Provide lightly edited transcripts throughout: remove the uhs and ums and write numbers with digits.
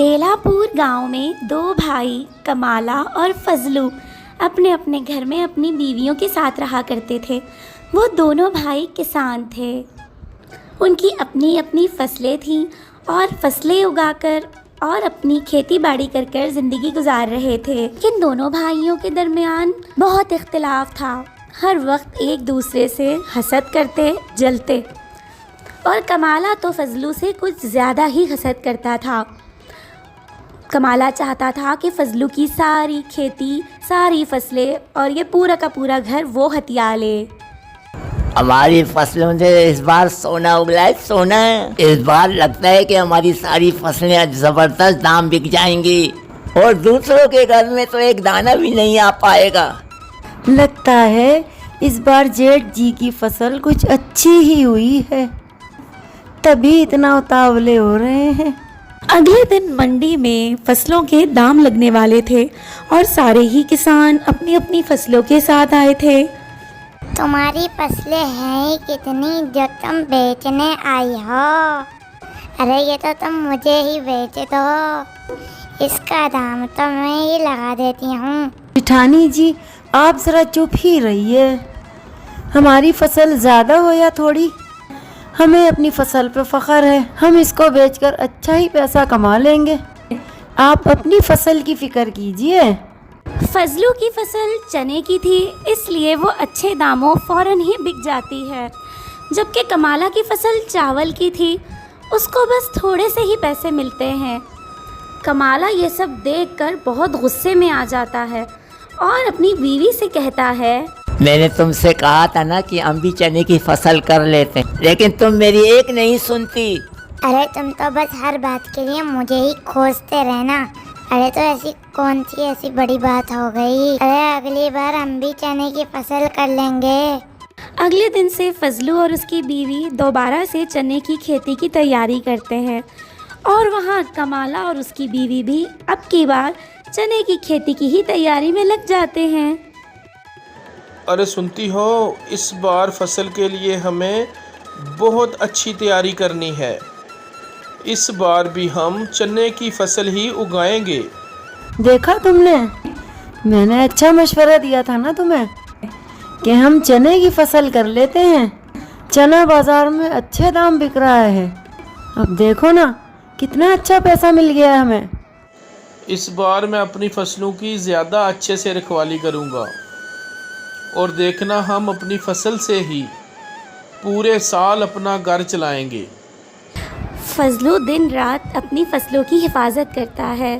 बेलापुर गांव में दो भाई कमाला और फजलू अपने अपने घर में अपनी बीवियों के साथ रहा करते थे। वो दोनों भाई किसान थे। उनकी अपनी अपनी फसलें थीं और फसलें उगाकर और अपनी खेती बाड़ी कर कर ज़िंदगी गुजार रहे थे। लेकिन दोनों भाइयों के दरमियान बहुत इख्तिलाफ था। हर वक्त एक दूसरे से हसद करते, जलते। और कमाला तो फजलू से कुछ ज़्यादा ही हसद करता था। कमाला चाहता था कि फजलू की सारी खेती, सारी फसलें और ये पूरा का पूरा घर वो हथिया ले। हमारी फसलों से इस बार सोना उगला है, सोना। इस बार लगता है कि हमारी सारी फसलें जबरदस्त दाम बिक जाएंगी और दूसरों के घर में तो एक दाना भी नहीं आ पाएगा। लगता है इस बार जेठ जी की फसल कुछ अच्छी ही हुई है, तभी इतना उतावले हो रहे हैं। अगले दिन मंडी में फसलों के दाम लगने वाले थे और सारे ही किसान अपनी अपनी फसलों के साथ आए थे। तुम्हारी फसलें हैं कितनी जो तुम बेचने आई हो? अरे ये तो तुम मुझे ही बेच दो, इसका दाम तो मैं ही लगा देती हूँ। जिठानी जी, आप ज़रा चुप ही रहिए। हमारी फसल ज़्यादा हो या थोड़ी, हमें अपनी फसल पे फ़ख्र है। हम इसको बेचकर अच्छा ही पैसा कमा लेंगे। आप अपनी फसल की फ़िक्र कीजिए। फजलू की फसल चने की थी, इसलिए वो अच्छे दामों फ़ौरन ही बिक जाती है। जबकि कमाला की फसल चावल की थी, उसको बस थोड़े से ही पैसे मिलते हैं। कमाला ये सब देखकर बहुत गुस्से में आ जाता है और अपनी बीवी से कहता है, मैंने तुमसे कहा था ना कि हम भी चने की फसल कर लेते हैं, लेकिन तुम मेरी एक नहीं सुनती। अरे तुम तो बस हर बात के लिए मुझे ही खोजते रहना। अरे तो ऐसी कौन सी ऐसी बड़ी बात हो गई? अरे अगली बार हम भी चने की फसल कर लेंगे। अगले दिन से फजलू और उसकी बीवी दोबारा से चने की खेती की तैयारी करते हैं और वहाँ कमाला और उसकी बीवी भी अब की बार चने की खेती की ही तैयारी में लग जाते हैं। अरे सुनती हो, इस बार फसल के लिए हमें बहुत अच्छी तैयारी करनी है। इस बार भी हम चने की फसल ही उगाएंगे। देखा तुमने, मैंने अच्छा मशवरा दिया था ना तुम्हें कि हम चने की फसल कर लेते हैं। चना बाज़ार में अच्छे दाम बिक रहा है। अब देखो ना कितना अच्छा पैसा मिल गया हमें। इस बार मैं अपनी फसलों की ज़्यादा अच्छे से रखवाली करूँगा और देखना हम अपनी फसल से ही पूरे साल अपना घर चलाएंगे। फजलू दिन रात अपनी फसलों की हिफाजत करता है।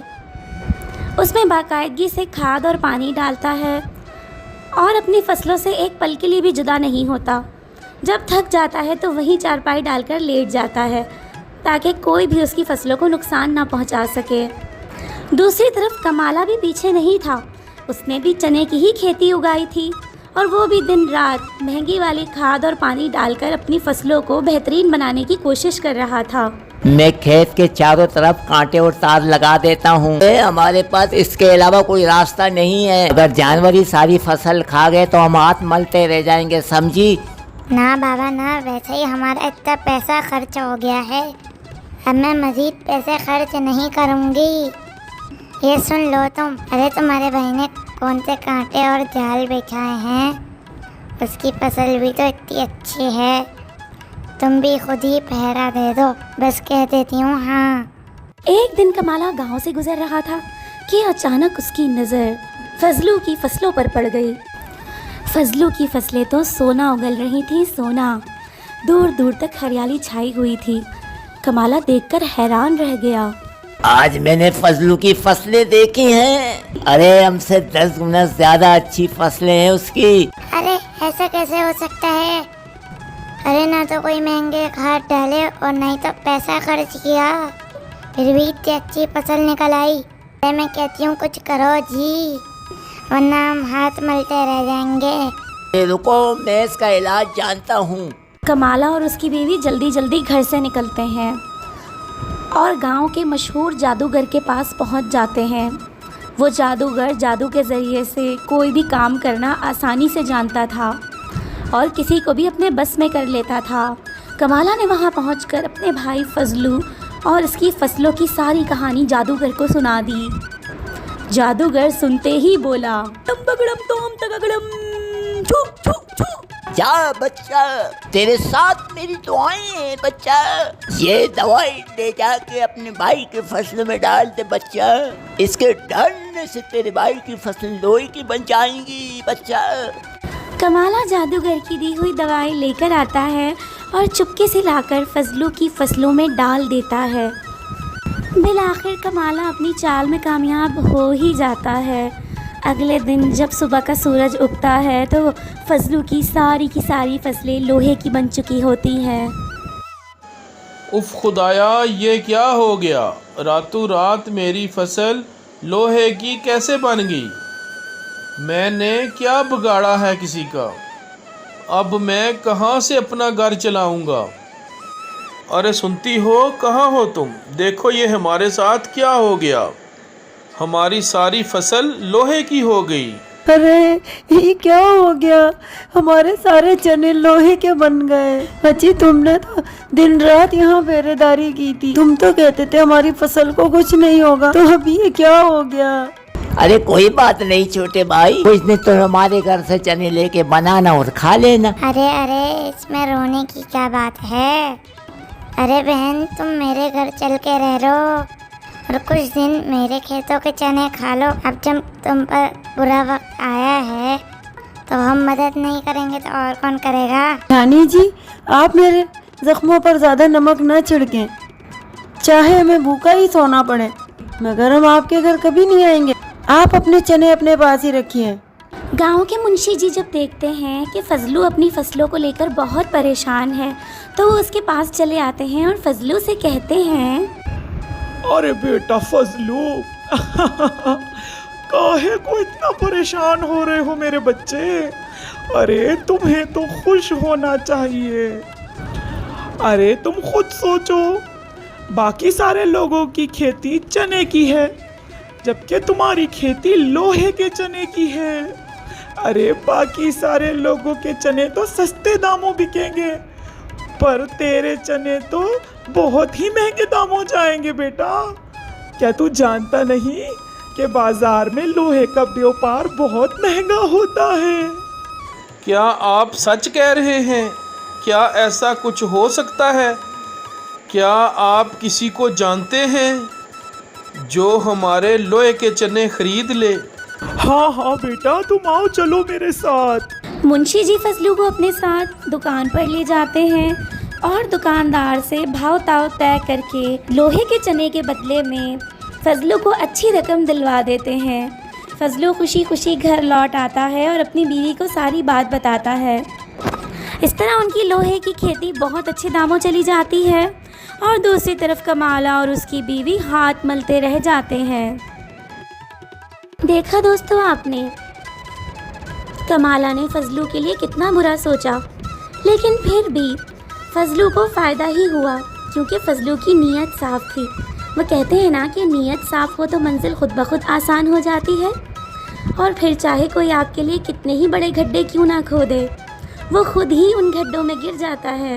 उसमें बाकायदगी से खाद और पानी डालता है और अपनी फसलों से एक पल के लिए भी जुदा नहीं होता। जब थक जाता है तो वहीं चारपाई डालकर लेट जाता है ताकि कोई भी उसकी फसलों को नुकसान ना पहुंचा सके। दूसरी तरफ कमाला भी पीछे नहीं था। उसने भी चने की ही खेती उगाई थी और वो भी दिन रात महंगी वाली खाद और पानी डालकर अपनी फसलों को बेहतरीन बनाने की कोशिश कर रहा था। मैं खेत के चारों तरफ कांटे और तार लगा देता हूँ। हमारे पास इसके अलावा कोई रास्ता नहीं है। अगर जानवर ही सारी फसल खा गए तो हम हाथ मलते रह जाएंगे, समझी? ना बाबा ना, वैसे ही हमारा इतना पैसा खर्च हो गया है। अब मैं मज़ीद पैसे खर्च नहीं करूँगी। ये सुन लो तुम। अरे तुम्हारे भाई ने कौन से कांटे और जाल बिछाए हैं? उसकी फसल भी तो इतनी अच्छी है, तुम भी खुद ही पहरा दे दो। बस कह देती हूँ हाँ। एक दिन कमाला गांव से गुजर रहा था कि अचानक उसकी नज़र फजलू की फसलों पर पड़ गई। फजलू की फसलें तो सोना उगल रही थी, सोना। दूर दूर तक हरियाली छाई हुई थी। कमाला देखकर हैरान रह गया। आज मैंने फजलू की फसलें देखी हैं। अरे हमसे 10 गुना ज्यादा अच्छी फसलें हैं उसकी। अरे ऐसा कैसे हो सकता है? अरे ना तो कोई महंगे खाद डाले और नहीं तो पैसा खर्च किया, फिर भी इतनी अच्छी फसल निकल आई। अरे मैं कहती हूँ कुछ करो जी, वरना हम हाथ मलते रह जाएंगे। रुको, मैं इसका इलाज जानता हूँ। कमाला और उसकी बीवी जल्दी जल्दी घर से निकलते हैं और गांव के मशहूर जादूगर के पास पहुंच जाते हैं। वो जादूगर जादू के ज़रिए से कोई भी काम करना आसानी से जानता था और किसी को भी अपने बस में कर लेता था। कमाला ने वहां पहुंचकर अपने भाई फजलू और उसकी फसलों की सारी कहानी जादूगर को सुना दी। जादूगर सुनते ही बोला, टम बगड़म टोम तगड़म छू छू छू। जा बच्चा, तेरे साथ मेरी दुआएं हैं बच्चा। ये दवाई ले जाके अपने भाई की फसल में डाल दे बच्चा। इसके डालने से तेरे भाई की फसल लोहे की बन जाएंगी बच्चा। कमाला जादूगर की दी हुई दवाई लेकर आता है और चुपके से लाकर फजलू की फसलों में डाल देता है। बिलाखिर कमाला अपनी चाल में कामयाब हो ही जाता है। अगले दिन जब सुबह का सूरज उगता है तो फजलू की सारी फसलें लोहे की बन चुकी होती हैं। उफ खुदाया, ये क्या हो गया? रातों रात मेरी फसल लोहे की कैसे बन गई? मैंने क्या बिगाड़ा है किसी का? अब मैं कहाँ से अपना घर चलाऊँगा? अरे सुनती हो, कहाँ हो तुम? देखो ये हमारे साथ क्या हो गया। हमारी सारी फसल लोहे की हो गई। अरे ये क्या हो गया? हमारे सारे चने लोहे के बन गए। बच्ची, तुमने तो दिन रात यहाँ पहरेदारी की थी। तुम तो कहते थे हमारी फसल को कुछ नहीं होगा, तो अब ये क्या हो गया? अरे कोई बात नहीं छोटे भाई, कुछ दिन तो हमारे घर से चने लेके बनाना और खा लेना। अरे इसमें रोने की क्या बात है? अरे बहन, तुम मेरे घर चल के रह लो और कुछ दिन मेरे खेतों के चने खा लो। अब जब तुम पर बुरा वक्त आया है तो हम मदद नहीं करेंगे तो और कौन करेगा? नानी जी, आप मेरे जख्मों पर ज़्यादा नमक न छिड़कें। चाहे हमें भूखा ही सोना पड़े, मगर हम आपके घर कभी नहीं आएंगे। आप अपने चने अपने पास ही रखिए। गांव के मुंशी जी जब देखते हैं कि फजलू अपनी फसलों को लेकर बहुत परेशान है तो वो उसके पास चले आते हैं और फजलू से कहते हैं, अरे बेटा फजलू, काहे को इतना परेशान हो रहे हो मेरे बच्चे? अरे तुम्हें तो खुश होना चाहिए। अरे तुम खुद सोचो, बाकी सारे लोगों की खेती चने की है जबकि तुम्हारी खेती लोहे के चने की है। अरे बाकी सारे लोगों के चने तो सस्ते दामों बिकेंगे, पर तेरे चने तो बहुत ही महंगे दामों जाएंगे बेटा। क्या तू जानता नहीं कि बाजार में लोहे का व्यापार बहुत महंगा होता है? क्या आप सच कह रहे हैं? क्या ऐसा कुछ हो सकता है? क्या आप किसी को जानते हैं जो हमारे लोहे के चने खरीद ले? हाँ बेटा, तुम आओ, चलो मेरे साथ। मुंशी जी फजलू को अपने साथ दुकान पर ले जाते हैं और दुकानदार से भाव ताव तय करके लोहे के चने के बदले में फजलू को अच्छी रकम दिलवा देते हैं। फजलू खुशी खुशी घर लौट आता है और अपनी बीवी को सारी बात बताता है। इस तरह उनकी लोहे की खेती बहुत अच्छे दामों चली जाती है और दूसरी तरफ कमाला और उसकी बीवी हाथ मलते रह जाते हैं। देखा दोस्तों आपने, कमाला ने फजलू के लिए कितना बुरा सोचा, लेकिन फिर भी फजलू को फ़ायदा ही हुआ क्योंकि फजलू की नीयत साफ़ थी। वो कहते हैं ना कि नीयत साफ़ हो तो मंजिल खुद ब खुद आसान हो जाती है। और फिर चाहे कोई आपके लिए कितने ही बड़े गड्ढे क्यों ना खोदे, वो खुद ही उन गड्ढों में गिर जाता है।